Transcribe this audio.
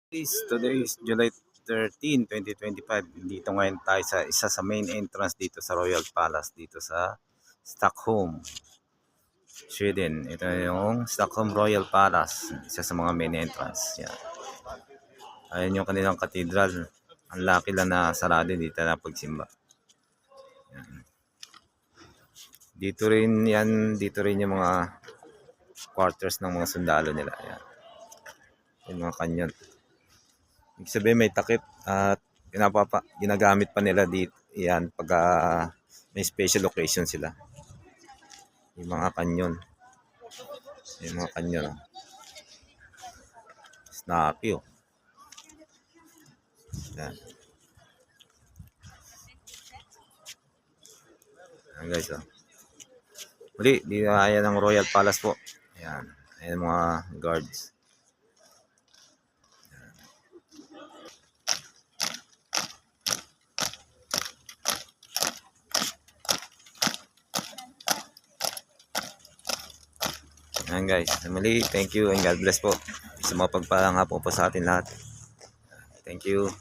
Today is July 13, 2025. Dito ngayon tayo sa isa sa main entrance dito sa Royal Palace dito sa Stockholm, Sweden. Ito yung Stockholm Royal Palace, isa sa mga main entrance. Yan. Ayan yung kanilang cathedral. Ang laki lang na sarado dito na pagsimba. Yan. Dito rin yung mga quarters ng mga sundalo nila. Yan. Yung mga kanyon. Ibig sabihin may takip at ginagamit pa nila dito yan pag may special occasion sila. Yung mga kanyon. Yung mga kanyon. Snappy oh. Yan. Ayan guys oh. Muli, ayan ang Royal Palace po. Ayan. Ayan mga guards. Ayan guys, muli, thank you and God bless po sa mga pagpalang hapon po sa atin lahat. Thank you.